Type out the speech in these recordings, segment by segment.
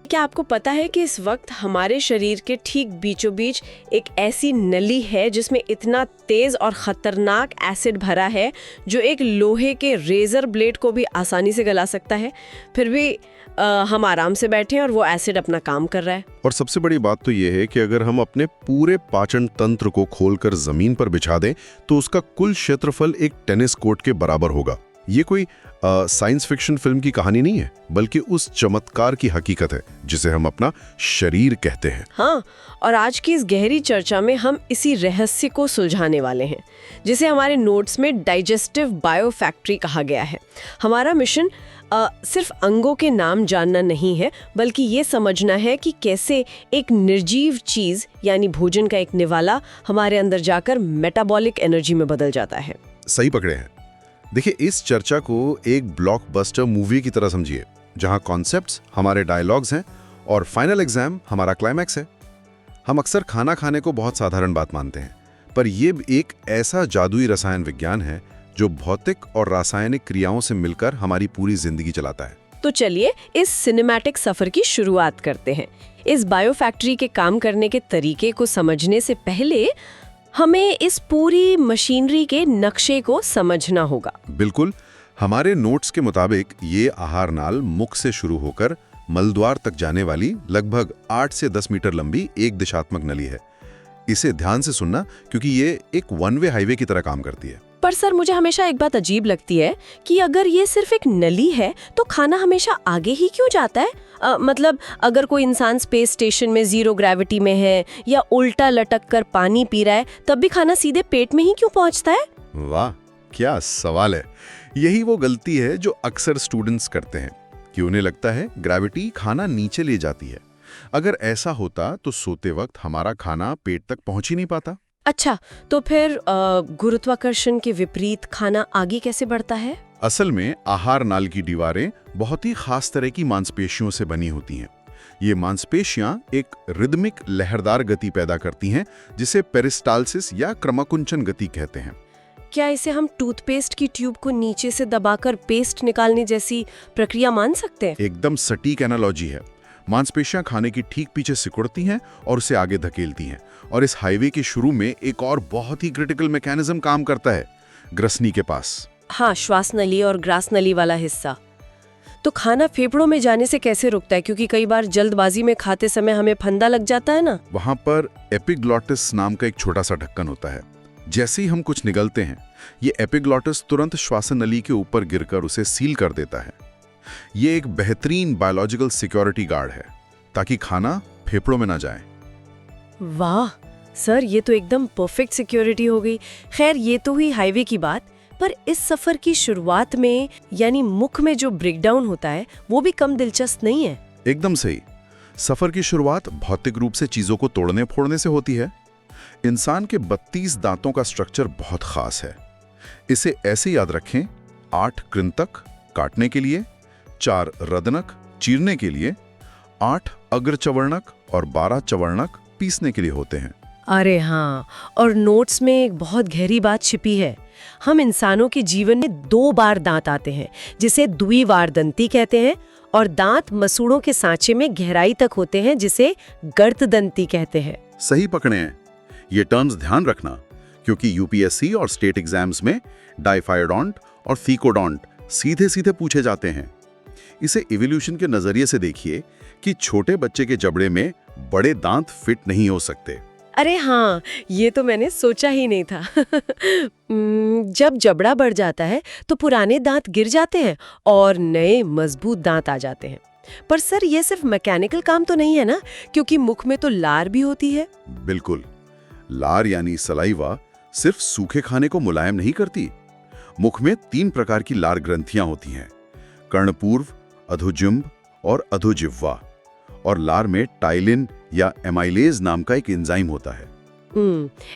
क्या आपको पता है कि इस वक्त हमारे शरीर के ठीक बीचों बीच एक ऐसी नली है जिसमें इतना तेज और खतरनाक एसिड भरा है जो एक लोहे के रेजर ब्लेड को भी आसानी से गला सकता है। फिर भी हम आराम से बैठे हैं और वो एसिड अपना काम कर रहा है। और सबसे बड़ी बात तो ये है कि अगर हम अपने पूरे पाचन तंत्र को खोलकर जमीन पर बिछा दें तो उसका कुल क्षेत्रफल एक टेनिस कोर्ट के बराबर होगा। ये कोई साइंस फिक्शन फिल्म की कहानी नहीं है, बल्कि उस चमत्कार की हकीकत है जिसे हम अपना शरीर कहते हैं। हाँ, और आज की इस गहरी चर्चा में हम इसी रहस्य को सुलझाने वाले हैं, जिसे हमारे नोट्स में डाइजेस्टिव बायोफैक्ट्री कहा गया है। हमारा मिशन सिर्फ अंगों के नाम जानना नहीं है, बल्कि ये समझना है कि कैसे एक निर्जीव चीज यानी भोजन का एक निवाला हमारे अंदर जाकर मेटाबॉलिक एनर्जी में बदल जाता है। सही पकड़े हैं। देखिए, इस चर्चा को एक ब्लॉकबस्टर मूवी की तरह समझिए, जहां कॉन्सेप्ट्स हमारे डायलॉग्स हैं और फाइनल एग्जाम हमारा क्लाइमैक्स है। हम अक्सर खाना खाने को बहुत साधारण बात मानते हैं, पर यह एक ऐसा जादुई रसायन विज्ञान है जो भौतिक और रासायनिक क्रियाओं से मिलकर हमारी पूरी जिंदगी चलाता है। तो चलिए इस सिनेमैटिक सफर की शुरुआत करते हैं। इस बायोफैक्ट्री के काम करने के तरीके को समझने से पहले हमें इस पूरी मशीनरी के नक्शे को समझना होगा। बिल्कुल, हमारे नोट्स के मुताबिक ये आहार नाल मुख से शुरू होकर मलद्वार तक जाने वाली लगभग 8 से 10 मीटर लंबी एक दिशात्मक नली है। इसे ध्यान से सुनना, क्योंकि ये एक वन वे हाईवे की तरह काम करती है। पर सर, मुझे हमेशा एक बात अजीब लगती है कि अगर ये सिर्फ एक नली है तो खाना हमेशा आगे ही क्यों जाता है? मतलब अगर कोई इंसान स्पेस स्टेशन में 0 ग्रेविटी में है या उल्टा लटक कर पानी पी रहा है, तब भी खाना सीधे पेट में ही क्यों पहुंचता है? वाह, क्या सवाल है। यही वो गलती है जो अक्सर स्टूडेंट्स करते हैं कि उन्हें लगता है ग्रेविटी खाना नीचे ले जाती है। अगर ऐसा होता तो सोते वक्त हमारा खाना पेट तक पहुंच ही नहीं पाता। अच्छा, तो फिर गुरुत्वाकर्षण के विपरीत खाना आगे कैसे बढ़ता है? असल में आहार नाल की दीवारें बहुत ही खास तरह की मांसपेशियों से बनी होती हैं। ये मांसपेशियां एक रिदमिक लहरदार गति पैदा करती हैं, जिसे पेरिस्टालसिस या क्रमाकुंचन गति कहते हैं। क्या इसे हम टूथपेस्ट की ट्यूब को नीचे से दबाकर पेस्ट निकालने जैसी प्रक्रिया मान सकते हैं? एकदम सटीक एनालॉजी है। मांसपेशियां खाने की ठीक पीछे सिकुड़ती हैं और उसे आगे धकेलती हैं। और इस हाईवे के शुरू में एक और बहुत ही क्रिटिकल मैकेनिज्म काम करता है, ग्रसनी के पास। हाँ, श्वास नली और ग्रास नली वाला हिस्सा। तो खाना फेफड़ों में जाने से कैसे रुकता है? क्योंकि कई बार जल्दबाजी में खाते समय हमें फंदा लग जाता है ना। वहां पर एपिग्लॉटिस नाम का एक छोटा सा ढक्कन होता है। जैसे ही हम कुछ निगलते हैं, ये एपिग्लॉटिस तुरंत श्वासन नली के ऊपर गिरकर उसे सील कर देता है। ये एक बेहतरीन बायोलॉजिकल सिक्योरिटी गार्ड है, ताकि खाना फेफड़ों में ना जाए। वाह सर, ये तो एकदम परफेक्ट सिक्योरिटी हो गई। खैर, ये तो हुई हाईवे की बात, पर इस सफर की शुरुआत में यानी मुख में जो ब्रेकडाउन होता है वो भी कम दिलचस्प नहीं है। एकदम सही। सफर की शुरुआत भौतिक रूप से चीजों को तोड़ने फोड़ने से होती है। इंसान के 32 दांतों का स्ट्रक्चर बहुत खास है। इसे ऐसे याद रखें: 8 कृंतक काटने के लिए, 4 रदनक चीरने के लिए, 8 अग्रचवर्णक और 12 चवर्णक पीसने के लिए होते हैं। अरे हाँ, और नोट्स में एक बहुत गहरी बात छिपी है। हम इंसानों के जीवन में 2 बार दांत आते हैं, जिसे द्विवार दंती कहते हैं, और दांत मसूड़ों के सांचे में गहराई तक होते हैं, जिसे गर्त दंती कहते हैं। सही पकड़े हैं। ये टर्म्स ध्यान रखना, क्योंकि यूपीएससी और स्टेट एग्जाम्स में डाइफायोडोंट और थीकोडोंट सीधे सीधे पूछे जाते हैं। इसे इवोल्यूशन के नजरिए से देखिए कि छोटे बच्चे के जबड़े में बड़े दांत फिट नहीं हो सकते। अरे हाँ, ये तो मैंने सोचा ही नहीं था। जब जबड़ा बढ़ जाता है तो पुराने दांत गिर जाते हैं और नए मजबूत दांत आ जाते हैं। पर सर, ये सिर्फ मैकेनिकल काम तो नहीं है ना, क्योंकि मुख में तो लार भी होती है। बिल्कुल। लार यानी सलाइवा सिर्फ सूखे खाने को मुलायम नहीं करती। मुख में 3 प्रकार की लार ग्रंथियां होती हैं: कर्णपूर्व, अधोजिह्व और अधोजिह्वा। और लार में टाइलिन या एमाइलेज नाम का एक एंजाइम होता है।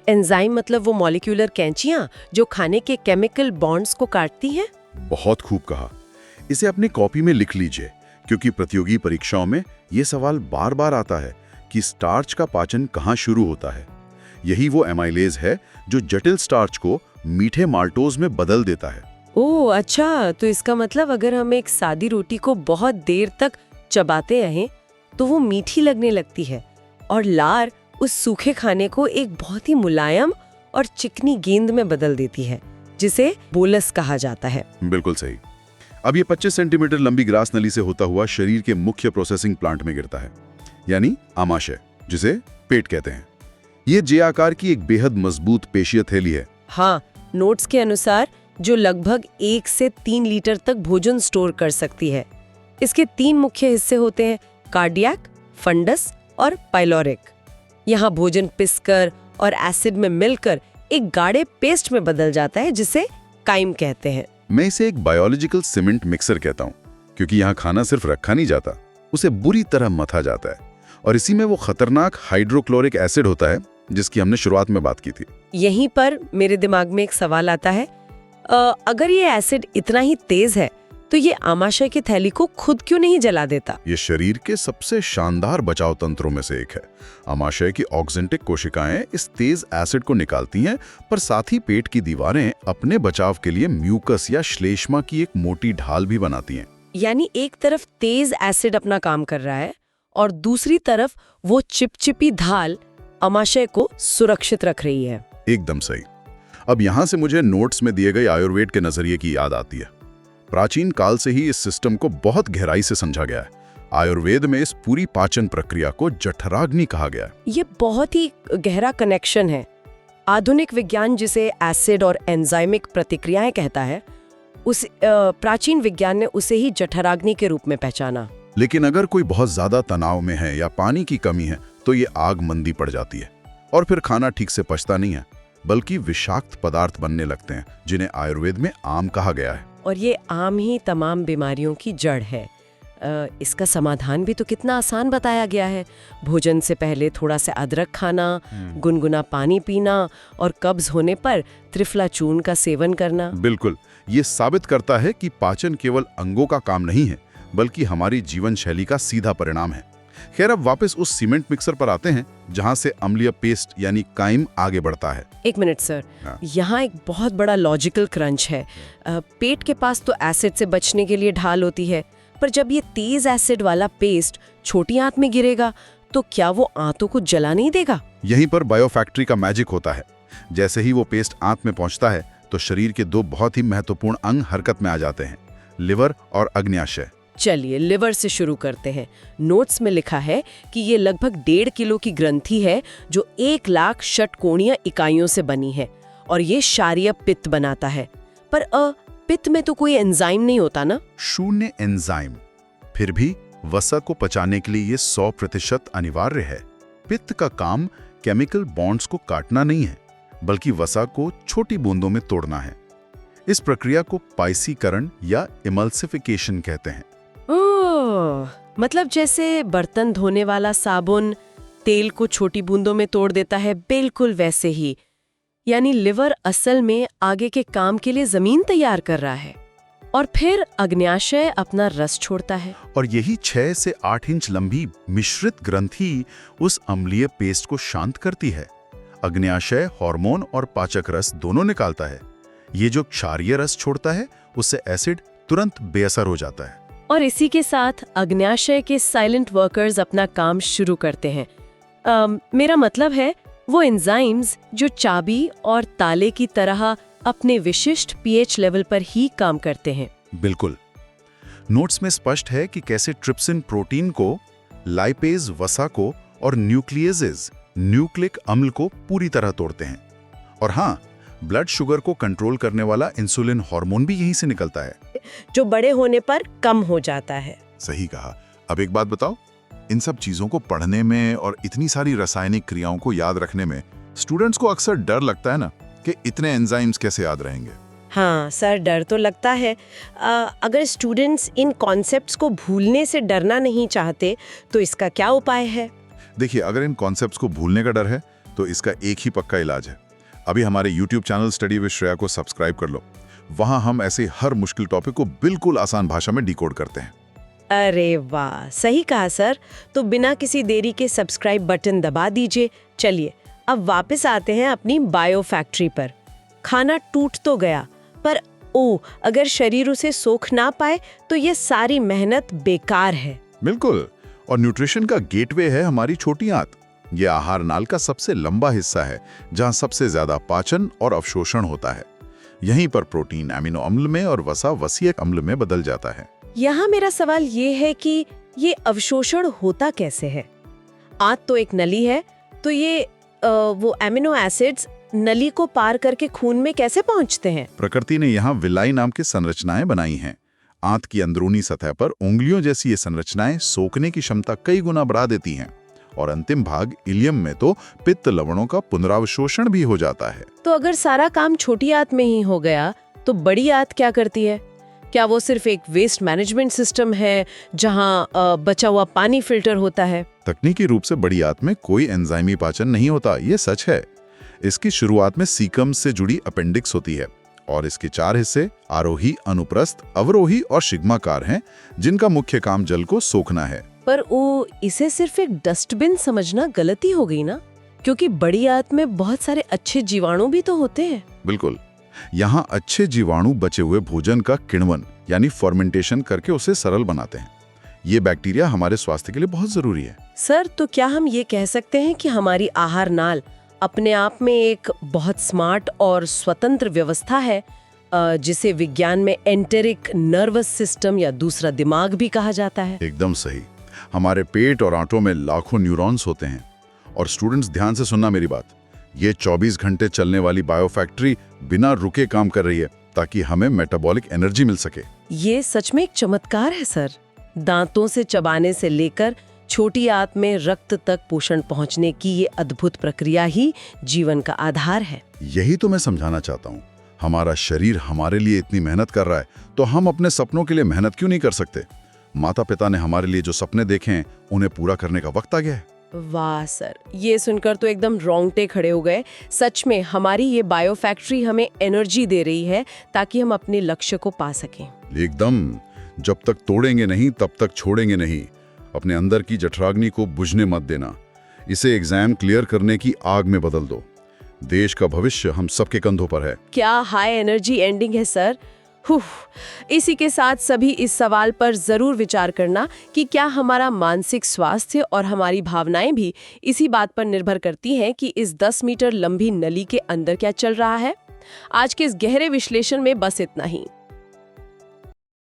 एंजाइम मतलब वो मॉलिक्यूलर कैंचियां जो खाने के केमिकल बॉन्ड्स को काटती हैं? बहुत खूब कहा। इसे अपनी कॉपी में लिख लीजिए, क्योंकि प्रतियोगी परीक्षाओं में ये सवाल बार बार आता है कि स्टार्च का पाचन कहाँ शुरू होता है। यही वो एमाइलेज है जो जटिल स्टार्च को मीठे माल्टोज में बदल देता है। ओह अच्छा, तो इसका मतलब अगर हम एक सादी रोटी को बहुत देर तक चबाते रहें तो वो मीठी लगने लगती है और लार उस सूखे खाने को एक बहुत ही मुलायम और चिकनी गेंद में बदल देती है, जिसे बोलस कहा जाता है। बिल्कुल सही। अब ये 25 सेंटीमीटर लंबी ग्रास नली से होता हुआ शरीर के मुख्य प्रोसेसिंग प्लांट में गिरता है, यानी आमाशय, जिसे पेट कहते हैं। ये जे आकार की एक बेहद मजबूत पेशीय थैली है। हाँ, नोट्स के अनुसार जो लगभग 1 से 3 लीटर तक भोजन स्टोर कर सकती है। इसके 3 मुख्य हिस्से होते हैं, कार्डियक, फंडस और पाइलोरिक। यहाँ भोजन पिसकर और एसिड में मिलकर एक गाढ़े पेस्ट में बदल जाता है, जिसे काइम कहते हैं। मैं इसे एक बायोलॉजिकल सीमेंट मिक्सर कहता हूँ, क्योंकि यहाँ खाना सिर्फ रखा नहीं जाता, उसे बुरी तरह मथा जाता है और इसी में वो खतरनाक हाइड्रोक्लोरिक एसिड होता है जिसकी हमने शुरुआत में बात की थी। यहीं पर मेरे दिमाग में एक सवाल आता है, अगर ये एसिड इतना ही तेज है तो ये आमाशय की थैली को खुद क्यों नहीं जला देता? ये शरीर के सबसे शानदार बचाव तंत्रों में से एक है। आमाशय की ऑक्जेंटिक कोशिकाएं इस तेज एसिड को निकालती हैं, पर साथ ही पेट की दीवारें अपने बचाव के लिए म्यूकस या श्लेष्मा की एक मोटी ढाल भी बनाती हैं। यानी एक तरफ तेज एसिड अपना काम कर रहा है और दूसरी तरफ वो चिपचिपी ढाल आमाशय को सुरक्षित रख रही है। एकदम सही। अब यहाँ से मुझे नोट्स में दिए गए आयुर्वेद के नजरिए की याद आती है। प्राचीन काल से ही इस सिस्टम को बहुत गहराई से समझा गया है। आयुर्वेद में इस पूरी पाचन प्रक्रिया को जठराग्नि कहा गया है। ये बहुत ही गहरा कनेक्शन है। आधुनिक विज्ञान जिसे एसिड और एंजाइमिक प्रतिक्रियाएं कहता है, उस प्राचीन विज्ञान ने उसे ही जठराग्नि के रूप में पहचाना। लेकिन अगर कोई बहुत ज्यादा तनाव में है या पानी की कमी है तो ये आग मंदी पड़ जाती है और फिर खाना ठीक से पचता नहीं है, बल्कि विषाक्त पदार्थ बनने लगते हैं, जिन्हें आयुर्वेद में आम कहा गया है। और ये आम ही तमाम बीमारियों की जड़ है। इसका समाधान भी तो कितना आसान बताया गया है। भोजन से पहले थोड़ा सा अदरक खाना, गुनगुना पानी पीना और कब्ज होने पर त्रिफला चूर्ण का सेवन करना। बिल्कुल, ये साबित करता है कि पाचन केवल अंगों का काम नहीं है, बल्कि हमारी जीवन शैली का सीधा परिणाम है। खैर, अब वापस उस सीमेंट मिक्सर पर आते हैं, जहां से अम्लीय पेस्ट यानी काइम आगे बढ़ता है। एक मिनट सर, यहाँ एक बहुत बड़ा लॉजिकल क्रंच है। पेट के पास तो एसिड से बचने के लिए ढाल होती है, पर जब ये तेज एसिड वाला पेस्ट छोटी आंत में गिरेगा तो क्या वो आंतों को जला नहीं देगा? यहीं पर बायोफैक्ट्री का मैजिक होता है। जैसे ही वो पेस्ट आंत में पहुंचता है तो शरीर के 2 बहुत ही महत्वपूर्ण अंग हरकत में आ जाते हैं, लिवर और अग्न्याशय। चलिए लिवर से शुरू करते हैं। नोट्स में लिखा है कि ये लगभग 1.5 किलो की ग्रंथि है जो 1 लाख षटकोणीय इकाइयों से बनी है और ये क्षारीय पित्त बनाता है। पर पित्त में तो कोई एंजाइम नहीं होता ना? शून्य एंजाइम। फिर भी वसा को पचाने के लिए ये 100% अनिवार्य है। पित्त का काम केमिकल बॉन्ड्स को काटना नहीं है, बल्कि वसा को छोटी बूंदों में तोड़ना है। इस प्रक्रिया को पाइसीकरण या इमल्सिफिकेशन कहते हैं। मतलब जैसे बर्तन धोने वाला साबुन तेल को छोटी बूंदों में तोड़ देता है, बिल्कुल वैसे ही। यानी लिवर असल में आगे के काम के लिए जमीन तैयार कर रहा है और फिर अग्न्याशय अपना रस छोड़ता है। और यही 6 से 8 इंच लंबी मिश्रित ग्रंथि उस अम्लीय पेस्ट को शांत करती है। अग्न्याशय हार्मोन और पाचक रस दोनों निकालता है। ये जो क्षारीय रस छोड़ता है, उससे एसिड तुरंत बेअसर हो जाता है। और इसी के साथ अग्न्याशय के साइलेंट वर्कर्स अपना काम शुरू करते हैं। मेरा मतलब है वो एंजाइम्स जो चाबी और ताले की तरह अपने विशिष्ट पीएच लेवल पर ही काम करते हैं। बिल्कुल। नोट्स में स्पष्ट है कि कैसे ट्रिप्सिन प्रोटीन को, लाइपेज वसा को और न्यूक्लियेजेज न्यूक्लिक अम्ल को पूरी तरह तोड़ते हैं। और हाँ, ब्लड शुगर को कंट्रोल करने वाला इंसुलिन हार्मोन भी यहीं से निकलता है, जो बड़े होने पर कम हो जाता है। सही कहा। अब एक बात बताओ, इन सब चीजों को पढ़ने में और इतनी सारी रासायनिक क्रियाओं को याद रखने में स्टूडेंट्स को अक्सर डर लगता है ना कि इतने एंजाइम्स कैसे याद रहेंगे। हाँ सर, डर तो लगता है। अगर स्टूडेंट्स इन कॉन्सेप्ट्स को भूलने से डरना नहीं चाहते तो इसका क्या उपाय है? देखिए, अगर इन कॉन्सेप्ट्स को भूलने का डर है तो इसका एक ही पक्का इलाज है। अभी हमारे YouTube channel study with Shreya को सब्सक्राइब कर लो। वहां हम ऐसे हर मुश्किल टॉपिक को बिल्कुल आसान भाषा में डिकोड करते हैं। अरे वाह, सही कहा सर। तो बिना किसी देरी के सब्सक्राइब बटन दबा दीजिए। चलिए अब वापस आते हैं अपनी बायो फैक्ट्री पर। खाना टूट तो गया, पर अगर शरीर उसे सोख ना पाए तो ये सारी मेहनत बेकार है। बिल्कुल। और न्यूट्रिशन का गेटवे है हमारी छोटी आंत। ये आहार नाल का सबसे लंबा हिस्सा है, जहां सबसे ज्यादा पाचन और अवशोषण होता है। यहीं पर प्रोटीन एमिनो अम्ल में और वसा वसीयक अम्ल में बदल जाता है। यहाँ मेरा सवाल ये है कि ये अवशोषण होता कैसे है? आंत तो एक नली है, तो ये वो एमिनो एसिड्स नली को पार करके खून में कैसे पहुंचते हैं? प्रकृति ने यहाँ विलाई नाम की संरचनाएं बनाई हैं। आंत की अंदरूनी सतह पर उंगलियों जैसी ये संरचनाएं सोखने की क्षमता कई गुना बढ़ा देती हैं, और अंतिम भाग इलियम में तो पित्त लवणों का पुनरावशोषण भी हो जाता है। तो अगर सारा काम छोटी आंत में ही हो गया, तो बड़ी आंत क्या करती है? क्या वो सिर्फ एक वेस्ट मैनेजमेंट सिस्टम है जहां बचा हुआ पानी फिल्टर होता है? तकनीकी रूप से बड़ी आंत में कोई एंजाइमी पाचन नहीं होता, ये सच है। इसकी शुरुआत में सीकम से जुड़ी अपेंडिक्स होती है, और इसके 4 हिस्से आरोही, अनुप्रस्थ, अवरोही और शिग्माकार हैं, जिनका मुख्य काम जल को सोखना है। पर वो इसे सिर्फ एक डस्टबिन समझना गलती हो गई ना, क्योंकि बड़ी आंत में बहुत सारे अच्छे जीवाणु भी तो होते हैं। बिल्कुल, यहाँ अच्छे जीवाणु बचे हुए भोजन का किण्वन यानी फर्मेंटेशन करके उसे सरल बनाते हैं। ये बैक्टीरिया हमारे स्वास्थ्य के लिए बहुत जरूरी है। सर, तो क्या हम ये कह सकते हैं कि हमारी आहार नाल अपने आप में एक बहुत स्मार्ट और स्वतंत्र व्यवस्था है, जिसे विज्ञान में एंटेरिक नर्वस सिस्टम या दूसरा दिमाग भी कहा जाता है? एकदम सही। हमारे पेट और आंतों में लाखों न्यूरॉन्स होते हैं, और स्टूडेंट्स ध्यान से सुनना मेरी बात, ये 24 घंटे चलने वाली बायोफैक्ट्री बिना रुके काम कर रही है ताकि हमें मेटाबॉलिक एनर्जी मिल सके। ये सच में एक चमत्कार है सर। दांतों से चबाने से लेकर छोटी आंत में रक्त तक पोषण पहुंचने की ये अद्भुत प्रक्रिया ही जीवन का आधार है। यही तो मैं समझाना चाहता हूँ। हमारा शरीर हमारे लिए इतनी मेहनत कर रहा है, तो हम अपने सपनों के लिए मेहनत क्यों नहीं कर सकते? माता पिता ने हमारे लिए जो सपने देखे हैं, उन्हें पूरा करने का वक्त आ गया है। वाह सर, ये सुनकर तो एकदम रोंगटे खड़े हो गए। सच में हमारी ये बायो फैक्ट्री हमें एनर्जी दे रही है ताकि हम अपने लक्ष्य को पा सकें। एकदम, जब तक तोड़ेंगे नहीं तब तक छोड़ेंगे नहीं। अपने अंदर की जठराग्नि को बुझने मत देना। इसे एग्जाम क्लियर करने की आग में बदल दो। देश का भविष्य हम सबके कंधों पर है। क्या हाई एनर्जी एंडिंग है सर। इसी के साथ सभी इस सवाल पर जरूर विचार करना कि क्या हमारा मानसिक स्वास्थ्य और हमारी भावनाएं भी इसी बात पर निर्भर करती हैं कि इस 10 मीटर लंबी नली के अंदर क्या चल रहा है। आज के इस गहरे विश्लेषण में बस इतना ही।